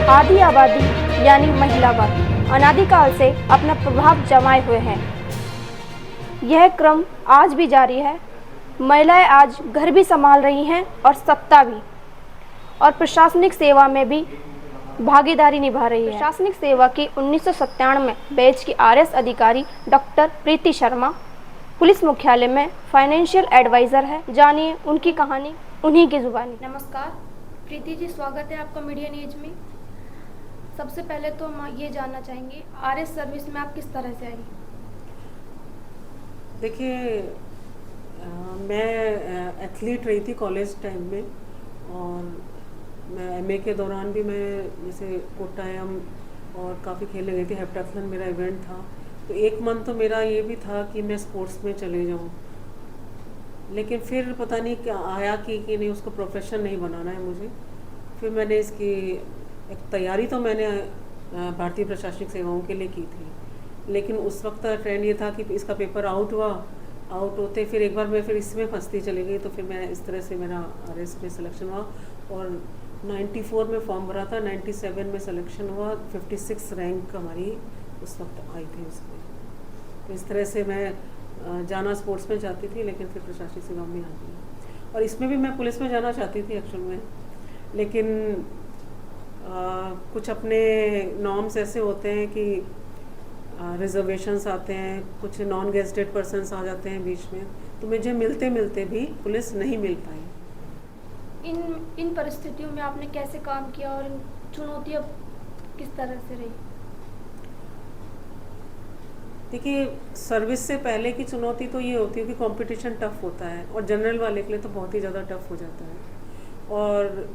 आधी आबादी यानी महिला वर्ग अनादिकाल से अपना प्रभाव जमाए हुए हैं। यह क्रम आज भी जारी है। महिलाएं आज घर भी संभाल रही हैं और सत्ता भी, और प्रशासनिक सेवा में भी भागीदारी निभा रही है। प्रशासनिक सेवा की 1997 बैच की आरएस अधिकारी डॉक्टर प्रीति शर्मा पुलिस मुख्यालय में फाइनेंशियल एडवाइज़र है। जानिए उनकी कहानी उन्हीं की जुबानी। नमस्कार प्रीति जी, स्वागत है आपका मीडिया न्यूज में। सबसे पहले तो हम ये जानना चाहेंगे आरएस सर्विस में आप किस तरह से आई? देखिए, मैं एथलीट रही थी कॉलेज टाइम में, और मैं एमए के दौरान भी मैं जैसे कोट्टायम और काफ़ी खेलने गई थी। हेप्टाथलन मेरा इवेंट था, तो एक मन तो मेरा ये भी था कि मैं स्पोर्ट्स में चले जाऊँ, लेकिन फिर पता नहीं क्या आया कि नहीं, उसको प्रोफेशन नहीं बनाना है मुझे। फिर मैंने इसकी एक तैयारी तो मैंने भारतीय प्रशासनिक सेवाओं के लिए की थी, लेकिन उस वक्त ट्रेंड ये था कि इसका पेपर आउट होते फिर एक बार मैं फिर इसमें फंसती चली गई। तो फिर मैं इस तरह से मेरा आरएस में सिलेक्शन हुआ, और 94 में फॉर्म भरा था, 97 में सिलेक्शन हुआ, 56 रैंक हमारी उस वक्त आई थी उसमें। तो इस तरह से मैं जाना स्पोर्ट्स में चाहती थी, लेकिन फिर प्रशासनिक सेवा में आ गई। और इसमें भी मैं पुलिस में जाना चाहती थी एक्चुअल में, लेकिन कुछ अपने नॉर्म्स ऐसे होते हैं कि रिजर्वेशंस आते हैं, कुछ नॉन गेजेटेड पर्सन्स आ जाते हैं बीच में, तो मुझे मिलते मिलते भी पुलिस नहीं मिल पाई। इन परिस्थितियों में आपने कैसे काम किया और इन चुनौतियाँ किस तरह से रही? देखिए, सर्विस से पहले की चुनौती तो ये होती है कि कंपटीशन टफ होता है, और जनरल वाले के लिए तो बहुत ही ज़्यादा टफ हो जाता है। और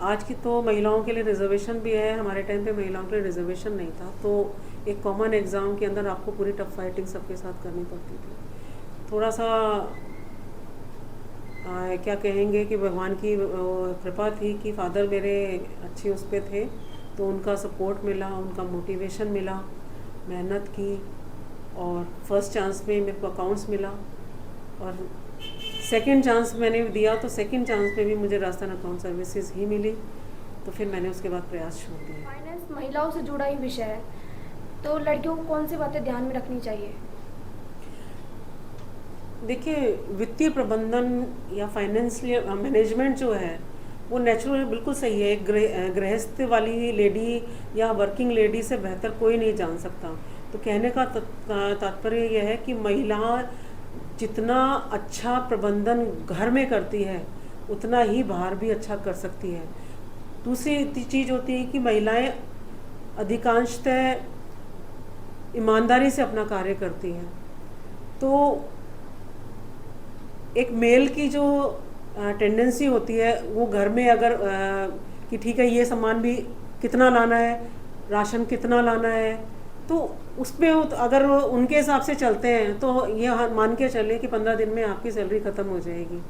आज की तो महिलाओं के लिए रिजर्वेशन भी है, हमारे टाइम पे महिलाओं के लिए रिजर्वेशन नहीं था, तो एक कॉमन एग्ज़ाम के अंदर आपको पूरी टफ फाइटिंग सबके साथ करनी पड़ती थी। थोड़ा सा क्या कहेंगे कि भगवान की कृपा थी कि फादर मेरे अच्छे उस पर थे, तो उनका सपोर्ट मिला, उनका मोटिवेशन मिला, मेहनत की, और फर्स्ट चांस में मेरे को अकाउंट्स मिला, और सेकंड चांस मैंने दिया तो सेकंड चांस में भी मुझे राजस्थान अकाउंट सर्विसेज ही मिली। तो फिर मैंने उसके बाद प्रयास छोड़ दिया। फाइनेंस महिलाओं से जुड़ा ही विषय है, तो लड़कियों को कौन सी बातें ध्यान में रखनी चाहिए? देखिए, वित्तीय प्रबंधन या फाइनेंशियल मैनेजमेंट जो है वो नेचुरल बिल्कुल सही है। गृहस्थ वाली लेडी या वर्किंग लेडी से बेहतर कोई नहीं जान सकता। तो कहने का तात्पर्य यह है कि महिला जितना अच्छा प्रबंधन घर में करती है, उतना ही बाहर भी अच्छा कर सकती है। दूसरी चीज़ होती है कि महिलाएं अधिकांशतः ईमानदारी से अपना कार्य करती हैं। तो एक मेल की जो टेंडेंसी होती है वो घर में अगर कि ठीक है, ये सामान भी कितना लाना है, राशन कितना लाना है, तो उसमें अगर उनके हिसाब से चलते हैं तो ये मान के चले कि 15 दिन में आपकी सैलरी ख़त्म हो जाएगी।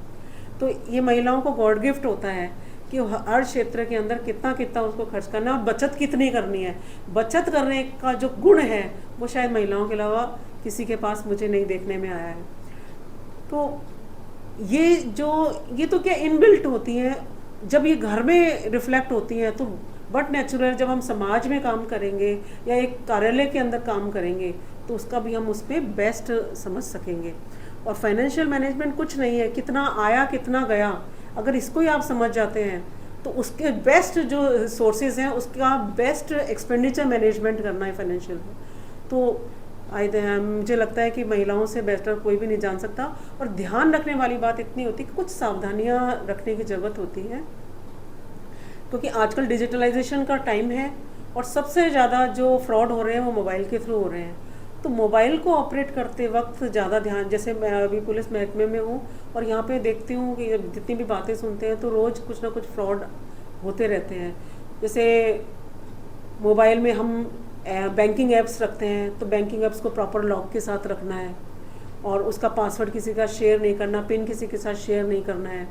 तो ये महिलाओं को गॉड गिफ्ट होता है कि हर क्षेत्र के अंदर कितना कितना उसको खर्च करना है और बचत कितनी करनी है। बचत करने का जो गुण है वो शायद महिलाओं के अलावा किसी के पास मुझे नहीं देखने में आया है। तो ये तो क्या इनबिल्ट होती हैं, जब ये घर में रिफ्लेक्ट होती हैं तो बट नेचुरल जब हम समाज में काम करेंगे या एक कार्यालय के अंदर काम करेंगे तो उसका भी हम उस पर बेस्ट समझ सकेंगे। और फाइनेंशियल मैनेजमेंट कुछ नहीं है, कितना आया कितना गया, अगर इसको ही आप समझ जाते हैं तो उसके बेस्ट जो सोर्सेज हैं उसका बेस्ट एक्सपेंडिचर मैनेजमेंट करना है फाइनेंशियल। तो मुझे लगता है कि महिलाओं से बेहतर कोई भी नहीं जान सकता। और ध्यान रखने वाली बात इतनी होती है कि कुछ सावधानियां रखने की ज़रूरत होती है, क्योंकि आजकल डिजिटलाइजेशन का टाइम है और सबसे ज़्यादा जो फ्रॉड हो रहे हैं वो मोबाइल के थ्रू हो रहे हैं। तो मोबाइल को ऑपरेट करते वक्त ज़्यादा ध्यान, जैसे मैं अभी पुलिस महकमे में हूँ और यहाँ पे देखती हूँ कि जितनी भी बातें सुनते हैं तो रोज़ कुछ ना कुछ फ्रॉड होते रहते हैं। जैसे मोबाइल में हम बैंकिंग ऐप्स रखते हैं तो बैंकिंग ऐप्स को प्रॉपर लॉक के साथ रखना है, और उसका पासवर्ड किसी का शेयर नहीं करना, पिन किसी के साथ शेयर नहीं करना है,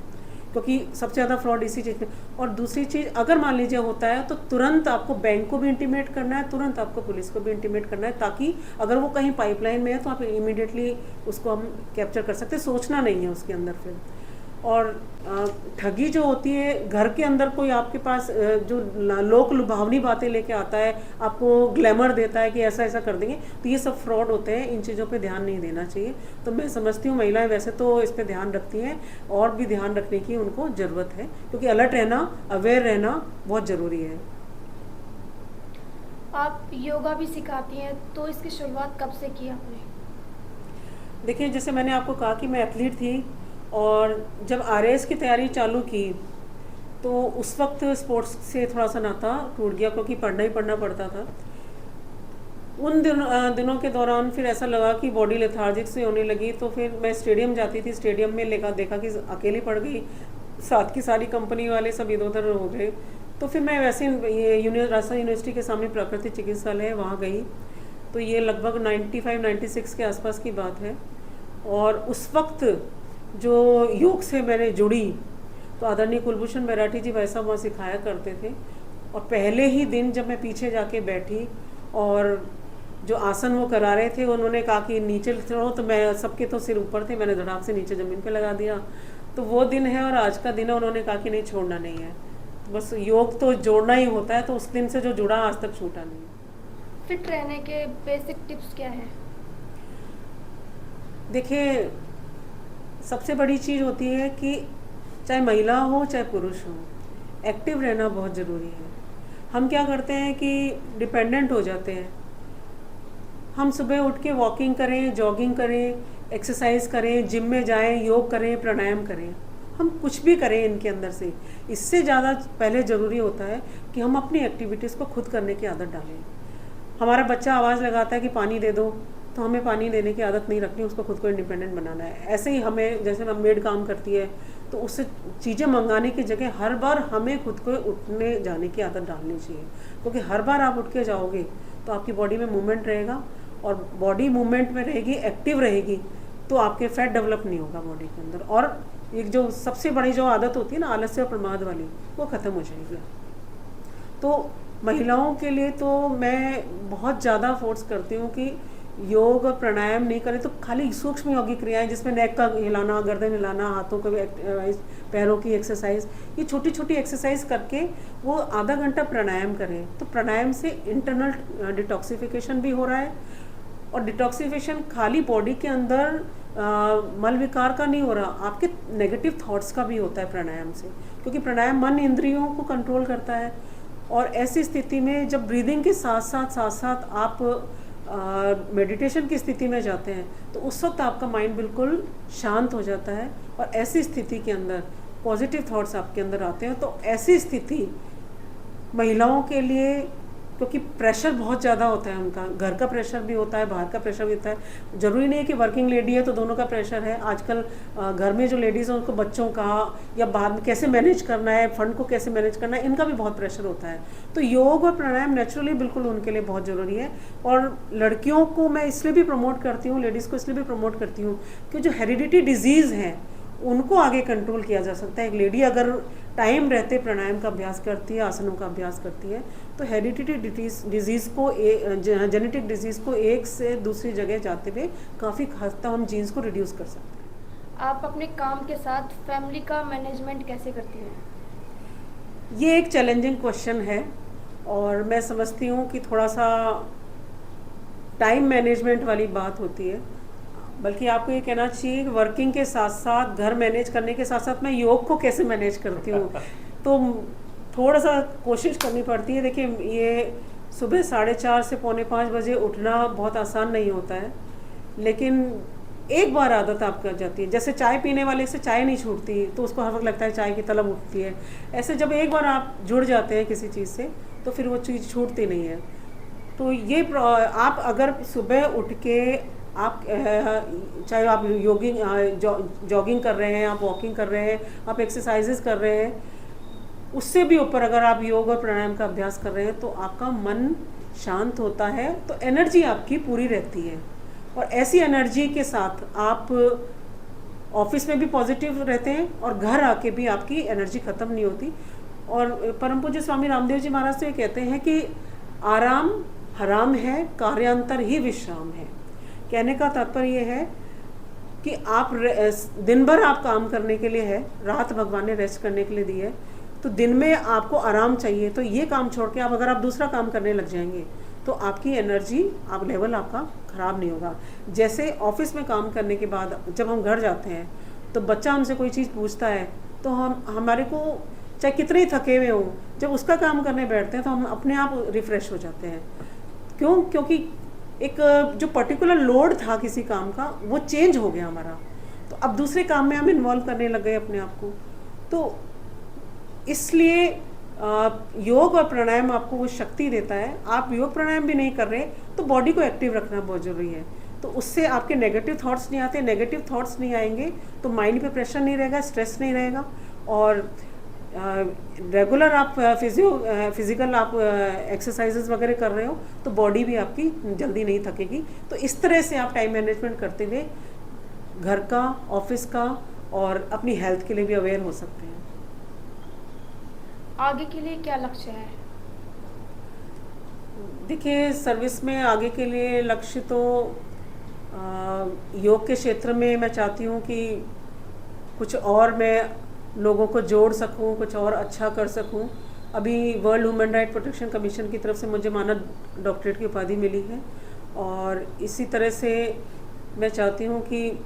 क्योंकि सबसे ज़्यादा फ्रॉड इसी चीज़ में। और दूसरी चीज़, अगर मान लीजिए होता है तो तुरंत आपको बैंक को भी इंटीमेट करना है, तुरंत आपको पुलिस को भी इंटीमेट करना है, ताकि अगर वो कहीं पाइपलाइन में है तो आप इमीडिएटली उसको हम कैप्चर कर सकते हैं, सोचना नहीं है उसके अंदर फिर। और ठगी जो होती है, घर के अंदर कोई आपके पास जो लोक लुभावनी बातें लेके आता है, आपको ग्लैमर देता है कि ऐसा ऐसा कर देंगे, तो ये सब फ्रॉड होते हैं। इन चीज़ों पे ध्यान नहीं देना चाहिए। तो मैं समझती हूँ महिलाएं वैसे तो इस पे ध्यान रखती हैं, और भी ध्यान रखने की उनको ज़रूरत है, क्योंकि अलर्ट रहना, अवेयर रहना बहुत ज़रूरी है। आप योगा भी सिखाती हैं, तो इसकी शुरुआत कब से की आपने? देखिए, जैसे मैंने आपको कहा कि मैं एथलीट थी, और जब RAS की तैयारी चालू की तो उस वक्त स्पोर्ट्स से थोड़ा सा नाता टूट गया, क्योंकि पढ़ना ही पढ़ना पड़ता था। उन दिनों के दौरान फिर ऐसा लगा कि बॉडी लेथार्जिक से होने लगी, तो फिर मैं स्टेडियम जाती थी। स्टेडियम में देखा कि अकेली पड़ गई, साथ की सारी कंपनी वाले सब इधर उधर हो गए। तो फिर मैं वैसे ये राजस्थान यूनिवर्सिटी के सामने प्राकृतिक चिकित्सालय है, वहाँ गई। तो ये लगभग 95-96 के आसपास की बात है। और उस वक्त जो योग से मैंने जुड़ी, तो आदरणीय कुलभूषण मराठी जी वैसा वहाँ सिखाया करते थे। और पहले ही दिन जब मैं पीछे जाके बैठी और जो आसन वो करा रहे थे, उन्होंने कहा कि नीचे चढ़ो, तो मैं, सबके तो सिर ऊपर थे, मैंने धड़ाक से नीचे ज़मीन पे लगा दिया। तो वो दिन है और आज का दिन है। उन्होंने कहा कि नहीं, छोड़ना नहीं है, तो बस योग तो जोड़ना ही होता है। तो उस दिन से जो जुड़ा, आज तक छूटा नहीं। फिट रहने के बेसिक टिप्स क्या हैं? देखिए, सबसे बड़ी चीज़ होती है कि चाहे महिला हो चाहे पुरुष हो, एक्टिव रहना बहुत ज़रूरी है। हम क्या करते हैं कि डिपेंडेंट हो जाते हैं। हम सुबह उठ के वॉकिंग करें, जॉगिंग करें, एक्सरसाइज करें, जिम में जाएं, योग करें, प्राणायाम करें, हम कुछ भी करें इनके अंदर से। इससे ज़्यादा पहले ज़रूरी होता है कि हम अपनी एक्टिविटीज़ को खुद करने की आदत डालें। हमारा बच्चा आवाज़ लगाता है कि पानी दे दो, तो हमें पानी देने की आदत नहीं रखनी, उसको खुद को इंडिपेंडेंट बनाना है। ऐसे ही हमें, जैसे हम मेड काम करती है, तो उससे चीज़ें मंगाने की जगह हर बार हमें खुद को उठने जाने की आदत डालनी चाहिए, क्योंकि हर बार आप उठ के जाओगे तो आपकी बॉडी में मूवमेंट रहेगा, और बॉडी मूवमेंट में रहेगी, एक्टिव रहेगी, तो आपके फैट डेवलप नहीं होगा बॉडी के अंदर। और एक जो सबसे बड़ी जो आदत होती है ना, आलस्य और प्रमाद वाली, वो ख़त्म हो जाएगी। तो महिलाओं के लिए तो मैं बहुत ज़्यादा फोर्स करती हूँ कि योग और प्राणायाम नहीं करें तो खाली सूक्ष्म योगी क्रियाएं, जिसमें नेक का हिलाना, गर्दन हिलाना, हाथों का पैरों की एक्सरसाइज, ये छोटी छोटी एक्सरसाइज करके वो आधा घंटा प्राणायाम करें। तो प्राणायाम से इंटरनल डिटॉक्सिफिकेशन भी हो रहा है, और डिटॉक्सिफिकेशन खाली बॉडी के अंदर मल विकार का नहीं हो रहा, आपके नेगेटिव थॉट्स का भी होता है प्राणायाम से, क्योंकि प्राणायाम मन इंद्रियों को कंट्रोल करता है। और ऐसी स्थिति में जब ब्रीदिंग के साथ साथ आप मेडिटेशन की स्थिति में जाते हैं, तो उस वक्त आपका माइंड बिल्कुल शांत हो जाता है, और ऐसी स्थिति के अंदर पॉजिटिव थॉट्स आपके अंदर आते हैं। तो ऐसी स्थिति महिलाओं के लिए, क्योंकि प्रेशर बहुत ज़्यादा होता है उनका, घर का प्रेशर भी होता है, बाहर का प्रेशर भी होता है। ज़रूरी नहीं है कि वर्किंग लेडी है तो दोनों का प्रेशर है। आजकल घर में जो लेडीज़ हैं, उनको बच्चों का या बाद में कैसे मैनेज करना है, फंड को कैसे मैनेज करना है, इनका भी बहुत प्रेशर होता है। तो योग और प्राणायाम नेचुरली बिल्कुल उनके लिए बहुत ज़रूरी है। और लड़कियों को मैं इसलिए भी प्रमोट करती हूँ, लेडीज़ को इसलिए भी प्रमोट करती हूँ कि जो हेरिडिटी डिजीज़ हैं उनको आगे कंट्रोल किया जा सकता है। एक लेडी अगर टाइम रहते प्राणायाम का अभ्यास करती है, आसनों का अभ्यास करती है, तो हेरिडिटी डिजीज़ को, जेनेटिक डिजीज़ को एक से दूसरी जगह जाते हुए काफ़ी हद तक हम जीन्स को रिड्यूस कर सकते हैं। आप अपने काम के साथ फैमिली का मैनेजमेंट कैसे करती हैं? ये एक चैलेंजिंग क्वेश्चन है, और मैं समझती हूँ कि थोड़ा सा टाइम मैनेजमेंट वाली बात होती है। बल्कि आपको ये कहना चाहिए कि वर्किंग के साथ साथ, घर मैनेज करने के साथ साथ मैं योग को कैसे मैनेज करती हूँ, तो थोड़ा सा कोशिश करनी पड़ती है। देखिए, ये सुबह 4:30 से 4:45 बजे उठना बहुत आसान नहीं होता है, लेकिन एक बार आदत आप कर जाती है। जैसे चाय पीने वाले से चाय नहीं छूटती, तो उसको हर वक्त लगता है चाय की तलब उठती है। ऐसे जब एक बार आप जुड़ जाते हैं किसी चीज़ से, तो फिर वो चीज़ छूटती नहीं है। तो ये आप अगर सुबह उठ के आप चाहे आप जॉगिंग कर रहे हैं, आप वॉकिंग कर रहे हैं, आप एक्सरसाइजेस कर रहे हैं, उससे भी ऊपर अगर आप योग और प्राणायाम का अभ्यास कर रहे हैं, तो आपका मन शांत होता है, तो एनर्जी आपकी पूरी रहती है। और ऐसी एनर्जी के साथ आप ऑफिस में भी पॉजिटिव रहते हैं, और घर आके भी आपकी एनर्जी ख़त्म नहीं होती। और परम पूज्य स्वामी रामदेव जी महाराज तो ये कहते हैं कि आराम हराम है, कार्यांतर ही विश्राम है। कहने का तात्पर्य ये है कि आप दिन भर आप काम करने के लिए है, रात भगवान ने रेस्ट करने के लिए दी है, तो दिन में आपको आराम चाहिए, तो ये काम छोड़ के आप अगर आप दूसरा काम करने लग जाएंगे तो आपकी एनर्जी आप लेवल आपका ख़राब नहीं होगा। जैसे ऑफिस में काम करने के बाद जब हम घर जाते हैं तो बच्चा हमसे कोई चीज़ पूछता है तो हमारे को चाहे कितने ही थके हुए हों, जब उसका काम करने बैठते हैं तो हम अपने आप रिफ़्रेश हो जाते हैं। क्यों? क्योंकि एक जो पर्टिकुलर लोड था किसी काम का वो चेंज हो गया हमारा, तो अब दूसरे काम में हम इन्वॉल्व करने लग गए अपने आप को। तो इसलिए योग और प्राणायाम आपको वो शक्ति देता है। आप योग प्राणायाम भी नहीं कर रहे तो बॉडी को एक्टिव रखना बहुत ज़रूरी है, तो उससे आपके नेगेटिव थॉट्स नहीं आते। नेगेटिव थॉट्स नहीं आएंगे तो माइंड पे प्रेशर नहीं रहेगा, स्ट्रेस नहीं रहेगा, और रेगुलर आप फिजिकल आप एक्सरसाइजेज वगैरह कर रहे हो तो बॉडी भी आपकी जल्दी नहीं थकेगी। तो इस तरह से आप टाइम मैनेजमेंट करते हुए घर का, ऑफिस का और अपनी हेल्थ के लिए भी अवेयर हो सकते हैं। आगे के लिए क्या लक्ष्य है? देखिए, सर्विस में आगे के लिए लक्ष्य तो योग के क्षेत्र में मैं चाहती हूँ कि कुछ और मैं लोगों को जोड़ सकूँ, कुछ और अच्छा कर सकूँ। अभी world human right protection commission की तरफ से मुझे मानद डॉक्टरेट की उपाधि मिली है, और इसी तरह से मैं चाहती हूँ कि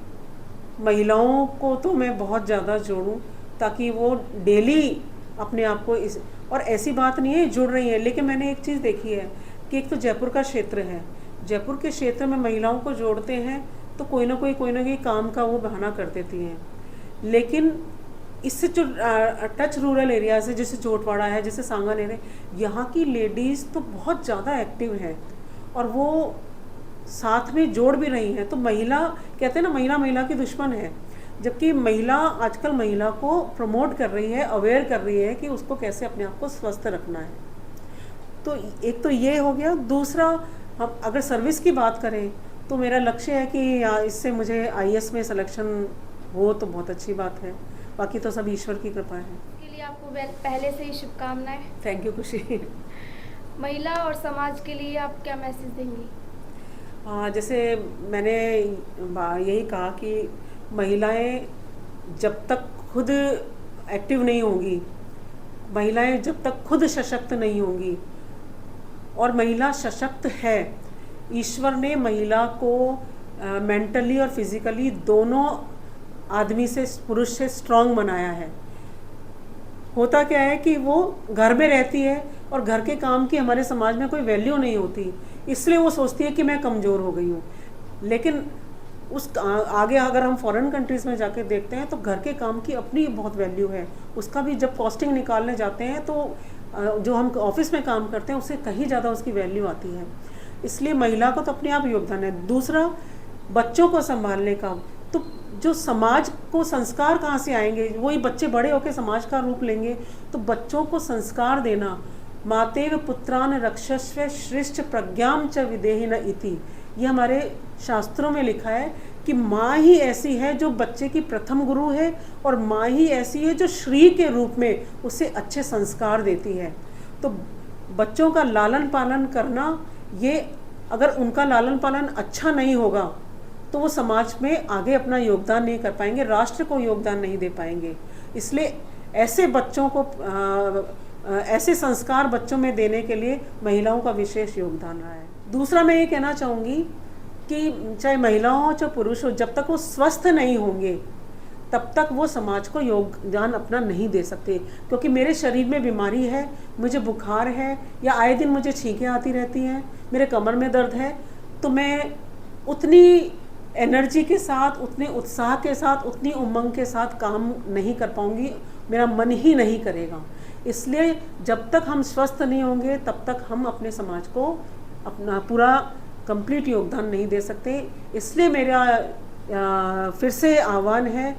महिलाओं को तो मैं बहुत ज़्यादा जोड़ूँ ताकि वो डेली अपने आप को इस, और ऐसी बात नहीं है जुड़ रही है, लेकिन मैंने एक चीज़ देखी है कि एक तो जयपुर का क्षेत्र है, जयपुर के क्षेत्र में महिलाओं को जोड़ते हैं तो कोई ना कोई काम का वो बहाना कर देती हैं। लेकिन इससे जो टच रूरल एरियाज है, जैसे चोटवाड़ा है, जैसे सांगानेर है, यहाँ की लेडीज़ तो बहुत ज़्यादा एक्टिव है और वो साथ में जोड़ भी रही हैं। तो महिला, कहते हैं ना, महिला महिला की दुश्मन है, जबकि महिला आजकल महिला को प्रमोट कर रही है, अवेयर कर रही है कि उसको कैसे अपने आप को स्वस्थ रखना है। तो एक तो ये हो गया। दूसरा, हम अगर सर्विस की बात करें तो मेरा लक्ष्य है कि इससे मुझे IAS में सिलेक्शन हो तो बहुत अच्छी बात है, बाकी तो सब ईश्वर की कृपा है। इसके लिए आपको पहले से ही शुभकामनाएं। थैंक यू खुशी। महिला और समाज के लिए आप क्या मैसेज देंगी? जैसे मैंने यही कहा कि महिलाएं जब तक खुद एक्टिव नहीं होंगी, महिलाएं जब तक खुद सशक्त नहीं होंगी, और महिला सशक्त है, ईश्वर ने महिला को मेंटली और फिजिकली दोनों आदमी से, पुरुष से स्ट्रांग बनाया है। होता क्या है कि वो घर में रहती है और घर के काम की हमारे समाज में कोई वैल्यू नहीं होती, इसलिए वो सोचती है कि मैं कमज़ोर हो गई हूँ। लेकिन उस आगे अगर हम फॉरेन कंट्रीज़ में जाके देखते हैं तो घर के काम की अपनी बहुत वैल्यू है। उसका भी जब कॉस्टिंग निकालने जाते हैं तो जो हम ऑफिस में काम करते हैं उससे कहीं ज़्यादा उसकी वैल्यू आती है। इसलिए महिला को तो अपने आप योगदान है। दूसरा, बच्चों को संभालने का, तो जो समाज को संस्कार कहाँ से आएंगे? वही बच्चे बड़े होकर समाज का रूप लेंगे। तो बच्चों को संस्कार देना, मातेव पुत्रान रक्षस्व श्रेष्ठ प्रज्ञाम च विदेहि न इति, ये हमारे शास्त्रों में लिखा है कि माँ ही ऐसी है जो बच्चे की प्रथम गुरु है, और माँ ही ऐसी है जो श्री के रूप में उसे अच्छे संस्कार देती है। तो बच्चों का लालन पालन करना, ये अगर उनका लालन पालन अच्छा नहीं होगा तो वो समाज में आगे अपना योगदान नहीं कर पाएंगे, राष्ट्र को योगदान नहीं दे पाएंगे। इसलिए ऐसे बच्चों को ऐसे संस्कार बच्चों में देने के लिए महिलाओं का विशेष योगदान रहा है। दूसरा, मैं ये कहना चाहूँगी कि चाहे महिला हो चाहे पुरुष हो, जब तक वो स्वस्थ नहीं होंगे तब तक वो समाज को योगदान अपना नहीं दे सकते। क्योंकि मेरे शरीर में बीमारी है, मुझे बुखार है, या आए दिन मुझे छींकें आती रहती हैं, मेरे कमर में दर्द है, तो मैं उतनी एनर्जी के साथ, उतने उत्साह के साथ, उतनी उमंग के साथ काम नहीं कर पाऊँगी, मेरा मन ही नहीं करेगा। इसलिए जब तक हम स्वस्थ नहीं होंगे तब तक हम अपने समाज को अपना पूरा कंप्लीट योगदान नहीं दे सकते। इसलिए मेरा फिर से आह्वान है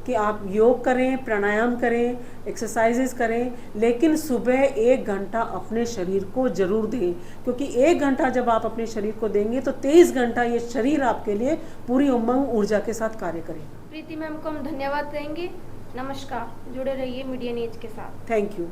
कि आप योग करें, प्राणायाम करें, एक्सरसाइजेस करें, लेकिन सुबह 1 घंटा अपने शरीर को ज़रूर दें, क्योंकि 1 घंटा जब आप अपने शरीर को देंगे तो 23 घंटा ये शरीर आपके लिए पूरी उमंग ऊर्जा के साथ कार्य करेगा। प्रीति मैम को हम धन्यवाद देंगे। नमस्कार, जुड़े रहिए मीडिया न्यूज के साथ। Thank you.